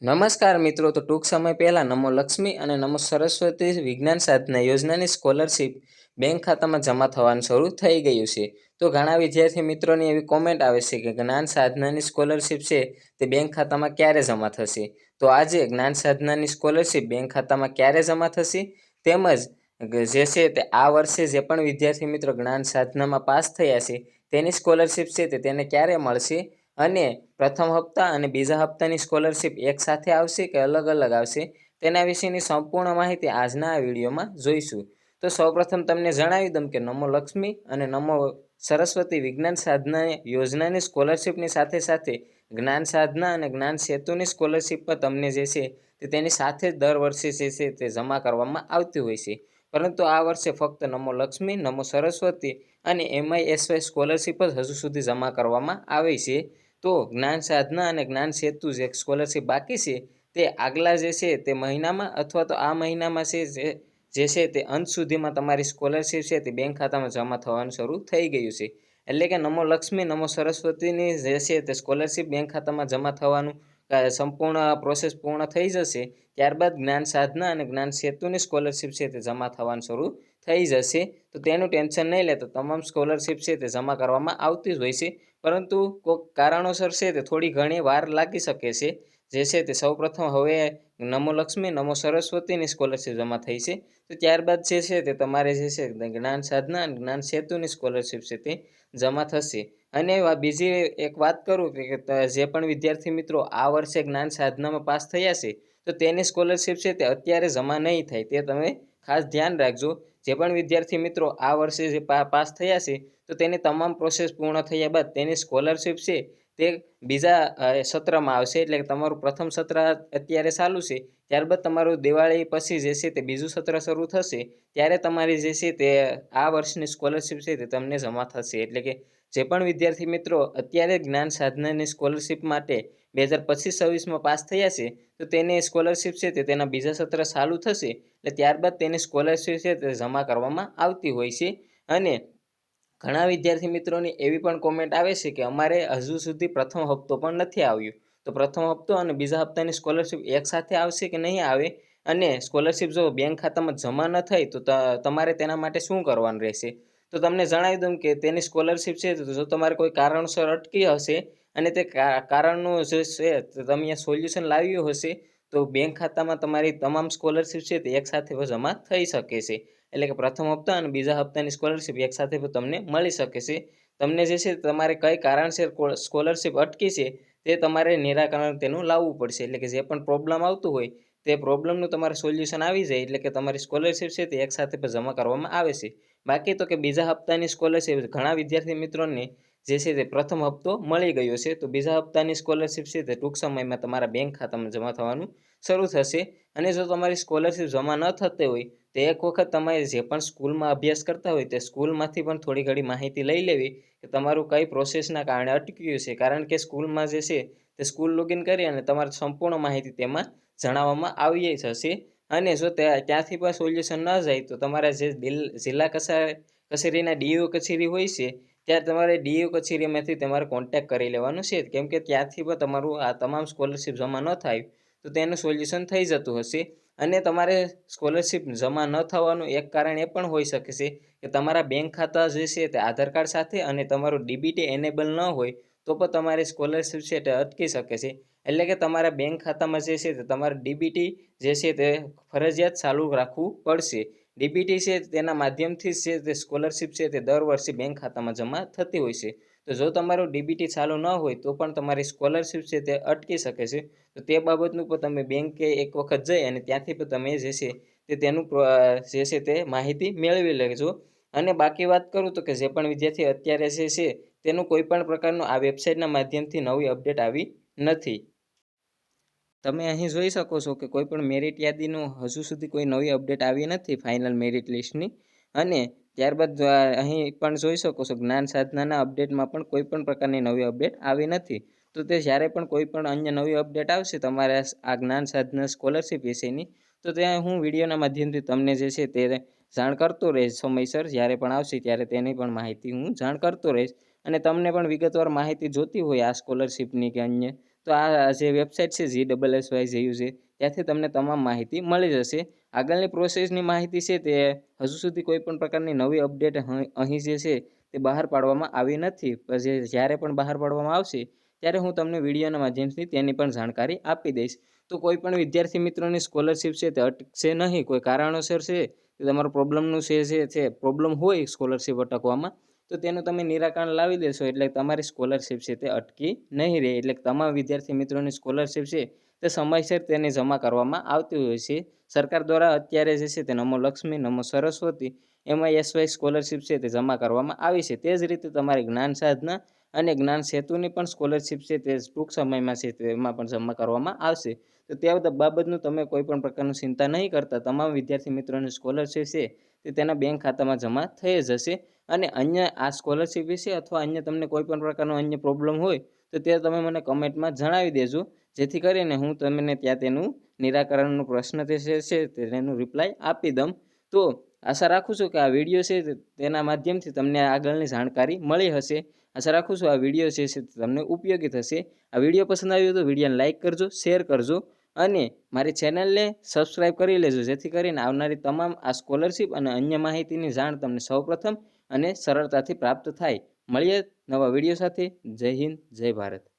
નમસ્કાર મિત્રો, તો ટૂંક સમય પહેલા નમો લક્ષ્મી અને નમો સરસ્વતી વિજ્ઞાન સાધના યોજનાની સ્કોલરશિપ બેંક ખાતામાં જમા થવાનું શરૂ થઈ ગયું છે. તો ઘણા વિદ્યાર્થી મિત્રોની એવી કોમેન્ટ આવે છે કે જ્ઞાન સાધનાની સ્કોલરશિપ છે તે બેંક ખાતામાં ક્યારે જમા થશે. તો આજે જ્ઞાન સાધનાની સ્કોલરશિપ બેંક ખાતામાં ક્યારે જમા થશે, તેમજ જે છે તે આ વર્ષે જે પણ વિદ્યાર્થી મિત્રો જ્ઞાન સાધનામાં પાસ થયા છે તેની સ્કોલરશિપ છે તે તેને ક્યારે મળશે, અને પ્રથમ હપ્તા અને બીજા હપ્તાની સ્કોલરશિપ એકસાથે આવશે કે અલગ અલગ આવશે, તેના વિશેની સંપૂર્ણ માહિતી આજના આ વિડીયોમાં જોઈશું. તો સૌપ્રથમ તમને જણાવી દઉં કે નમો લક્ષ્મી અને નમો સરસ્વતી વિજ્ઞાન સાધના યોજનાની સ્કોલરશિપની સાથે સાથે જ્ઞાન સાધના અને જ્ઞાન સેતુની સ્કોલરશિપ પર તમને જે છે તે તેની સાથે જ દર વર્ષે જે છે તે જમા કરવામાં આવતી હોય છે. પરંતુ આ વર્ષે ફક્ત નમો લક્ષ્મી, નમો સરસ્વતી અને MISY સ્કોલરશિપ જ હજુ સુધી જમા કરવામાં આવી છે. તો જ્ઞાન સાધના અને જ્ઞાન સેતુ જે સ્કોલરશિપ બાકી છે તે આગલા જે છે તે મહિનામાં અથવા તો આ મહિનામાં છે જે છે તે અંત સુધીમાં તમારી સ્કોલરશિપ છે તે બેંક ખાતામાં જમા થવાનું શરૂ થઈ ગયું છે. એટલે કે નમો લક્ષ્મી, નમો સરસ્વતીની જે છે તે સ્કોલરશિપ બેંક ખાતામાં જમા થવાનું સંપૂર્ણ પ્રોસેસ પૂર્ણ થઈ જશે. ત્યારબાદ જ્ઞાન સાધના અને જ્ઞાન સેતુની સ્કોલરશિપ છે તે જમા થવાનું શરૂ થઈ જશે. તો તેનું ટેન્શન નહીં લેતો, તમામ સ્કોલરશિપ છે તે જમા કરવામાં આવતી જ હોય છે. પરંતુ કોઈક કારણોસર છે તે થોડી ઘણી વાર લાગી શકે છે. જે છે તે સૌપ્રથમ હવે નમો લક્ષ્મી, નમો સરસ્વતીની સ્કોલરશિપ જમા થઈ છે. તો ત્યારબાદ જે છે તે તમારે જે છે જ્ઞાન સાધના અને જ્ઞાન સેતુની સ્કોલરશિપ છે તે જમા થશે. અને બીજી એક વાત કરું કે જે પણ વિદ્યાર્થી મિત્રો આ વર્ષે જ્ઞાન સાધનામાં પાસ થયા છે તો તેની સ્કોલરશિપ છે તે અત્યારે જમા નહીં થાય, તે તમે ખાસ ધ્યાન રાખજો. જે પણ વિદ્યાર્થી મિત્રો આ વર્ષે જે પાસ થયા છે તો તેની તમામ પ્રોસેસ પૂર્ણ થયા બાદ તેની સ્કોલરશિપ છે તે બીજા સત્રમાં આવશે. એટલે કે તમારું પ્રથમ સત્ર અત્યારે ચાલુ છે, ત્યારબાદ તમારું દિવાળી પછી જે છે તે બીજું સત્ર શરૂ થશે, ત્યારે તમારી જે છે તે આ વર્ષની સ્કોલરશિપ છે તે તમને જમા થશે. એટલે કે જે પણ વિદ્યાર્થી મિત્રો અત્યારે જ્ઞાન સાધનાની સ્કોલરશિપ માટે 2025-26માં પાસ થયા છે તો તેની સ્કોલરશિપ છે તે તેના બીજા સત્ર ચાલુ થશે, એટલે ત્યારબાદ તેની સ્કોલરશિપ છે તે જમા કરવામાં આવતી હોય છે. અને ઘણા વિદ્યાર્થી મિત્રોની એવી પણ કોમેન્ટ આવે છે કે અમારે હજુ સુધી પ્રથમ હપ્તો પણ નથી આવ્યો, તો પ્રથમ હપ્તો અને બીજા હપ્તાની સ્કોલરશિપ એકસાથે આવશે કે નહીં આવે, અને સ્કોલરશિપ જો બેંક ખાતામાં જમા ન થાય તો તમારે તેના માટે શું કરવાનું રહેશે. તો તમને જણાવી દઉં કે તેની સ્કોલરશિપ છે તો જો તમારે કોઈ કારણસર અટકી હશે અને તે કારણનું જે છે તમે સોલ્યુશન લાવ્યું હશે તો બેંક ખાતામાં તમારી તમામ સ્કોલરશિપ છે તે એકસાથે જમા થઈ શકે છે. એટલે કે પ્રથમ હપ્તા અને બીજા હપ્તાની સ્કોલરશિપ એકસાથે તમને મળી શકે છે. તમને જે છે તમારે કઈ કારણસર સ્કોલરશિપ અટકી છે તે તમારે નિરાકરણ તેનું લાવવું પડશે. એટલે કે જે પણ પ્રોબ્લેમ આવતું હોય તે પ્રોબ્લેમનું તમારે સોલ્યુશન આવી જાય એટલે કે તમારી સ્કોલરશિપ છે તે એકસાથે જમા કરવામાં આવે છે. બાકી તો કે બીજા હપ્તાની સ્કોલરશિપ ઘણા વિદ્યાર્થી મિત્રોને જે છે તે પ્રથમ હપ્તો મળી ગયો છે, તો બીજા હપ્તાની સ્કોલરશિપ છે તે ટૂંક સમયમાં તમારા બેંક ખાતામાં જમા થવાનું શરૂ થશે. અને જો તમારી સ્કોલરશિપ જમા ન થતી હોય તો એક વખત તમે જે પણ સ્કૂલમાં અભ્યાસ કરતા હોય તે સ્કૂલમાંથી પણ થોડી ઘણી માહિતી લઈ લેવી કે તમારું કઈ પ્રોસેસના કારણે અટક્યું છે. કારણ કે સ્કૂલમાં જે છે તે સ્કૂલ લોગિન કરી અને તમારી સંપૂર્ણ માહિતી તેમાં જણાવવામાં આવી જશે. અને જો ત્યાંથી પણ સોલ્યુશન ન જાય તો તમારા જે જિલ્લા કચેરીના DO કચેરી હોય છે ત્યાં તમારે DO કચેરીમાંથી તમારે કોન્ટેક્ટ કરી લેવાનું છે, કેમ કે ત્યાંથી પણ તમારું આ તમામ સ્કોલરશિપ જમા ન થાય તો તેનું સોલ્યુશન થઈ જતું હશે. અને તમારે સ્કોલરશિપ જમા ન થવાનું એક કારણ એ પણ હોઈ શકે છે કે તમારા બેંક ખાતા જે છે તે આધાર કાર્ડ સાથે અને તમારું DBT એનેબલ ન હોય તો પણ તમારી સ્કોલરશિપ છે તે અટકી શકે છે. એટલે કે તમારા બેંક ખાતામાં જે છે તે તમારે DBT જે છે તે ફરજિયાત ચાલુ રાખવું પડશે. DBT છે તેના માધ્યમથી છે તે સ્કોલરશિપ છે તે દર વર્ષે બેંક ખાતામાં જમા થતી હોય છે. તો જો તમારું DBT ચાલુ ન હોય તો પણ તમારી સ્કોલરશિપ છે તે અટકી શકે છે. તો તે બાબતનું પણ તમે બેંકે એક વખત જઈ અને ત્યાંથી પણ તમે જે છે તે તેનું જે છે તે માહિતી મેળવી લેજો. અને બાકી વાત કરું તો કે જે પણ વિદ્યાર્થી અત્યારે જે છે તેનું કોઈ પણ પ્રકારનું આ વેબસાઇટના માધ્યમથી નવી અપડેટ આવી નથી. તમે અહીં જોઈ શકો છો કે કોઈ પણ મેરિટ યાદીનું હજુ સુધી કોઈ નવી અપડેટ આવી નથી, ફાઇનલ મેરિટ લિસ્ટની. અને ત્યારબાદ અહીં પણ જોઈ શકો છો જ્ઞાન સાધનાના અપડેટમાં પણ કોઈ પણ પ્રકારની નવી અપડેટ આવી નથી. તો તે જ્યારે પણ કોઈ પણ અન્ય નવી અપડેટ આવશે તમારે આ જ્ઞાન સાધના સ્કોલરશિપ વિશેની, તો ત્યાં હું વિડીયોના માધ્યમથી તમને જે છે તે જાણ કરતો રહીશ. સમયસર જ્યારે પણ આવશે ત્યારે તેની પણ માહિતી હું જાણ કરતો રહીશ. અને તમને પણ વિગતવાર માહિતી જોતી હોય આ સ્કોલરશિપની કે અન્ય, તો આ જે વેબસાઇટ છે GSSYJU છે ત્યાંથી તમને તમામ માહિતી મળી જશે. આગળની પ્રોસેસની માહિતી છે તે હજુ સુધી કોઈ પણ પ્રકારની નવી અપડેટ અહીં જે છે તે બહાર પાડવામાં આવી નથી. જ્યારે પણ બહાર પાડવામાં આવશે ત્યારે હું તમને વિડીયોના માધ્યમથી તેની પણ જાણકારી આપી દઈશ. તો કોઈ પણ વિદ્યાર્થી મિત્રોની સ્કોલરશિપ છે તે અટકશે નહીં. કોઈ કારણોસર છે તે તમારો પ્રોબ્લેમનું છે પ્રોબ્લેમ હોય સ્કોલરશિપ અટકવામાં તો તેનું તમે નિરાકરણ લાવી દેશો એટલે તમારી સ્કોલરશિપ છે તે અટકી નહીં રહે. એટલે તમામ વિદ્યાર્થી મિત્રોની સ્કોલરશિપ છે તે સમયસર તેને જમા કરવામાં આવતી હોય છે. સરકાર દ્વારા અત્યારે જે છે તે નમો લક્ષ્મી, નમો સરસ્વતી, MISY સ્કોલરશિપ છે તે જમા કરવામાં આવી છે. તે જ રીતે તમારી જ્ઞાન સાધના અને જ્ઞાન સેતુની પણ સ્કોલરશિપ છે તે ટૂંક સમયમાં છે તેમાં પણ જમા કરવામાં આવશે. તો તે બાબતનું તમે કોઈ પણ પ્રકારનું ચિંતા નહીં કરતા. તમામ વિદ્યાર્થી મિત્રોની સ્કોલરશિપ છે તે તેના બેંક ખાતામાં જમા થઈ જશે. અને અન્ય આ સ્કોલરશિપ વિશે અથવા અન્ય તમને કોઈ પણ પ્રકારનો અન્ય પ્રોબ્લેમ હોય તો તે તમે મને કમેન્ટમાં જણાવી દેજો, જેથી કરીને હું તમને ત્યાં તેનું નિરાકરણનો પ્રશ્ન તે છે તેનું રિપ્લાય આપી દઉં. તો આશા રાખું છું કે આ વિડીયો છે તેના માધ્યમથી તમને આગળની જાણકારી મળી હશે. આશા રાખું છું આ વિડીયો છે તમને ઉપયોગી થશે. આ વિડીયો પસંદ આવ્યો તો વિડીયોને લાઇક કરજો, શેર કરજો અને મારી ચેનલને સબસ્ક્રાઈબ કરી લેજો, જેથી કરીને આવનારી તમામ આ સ્કોલરશિપ અને અન્ય માહિતીની જાણ તમને સૌપ્રથમ અને સરળતાથી પ્રાપ્ત થાય. મળીએ નવા વિડીયો સાથે. જય હિન્દ, જય ભારત.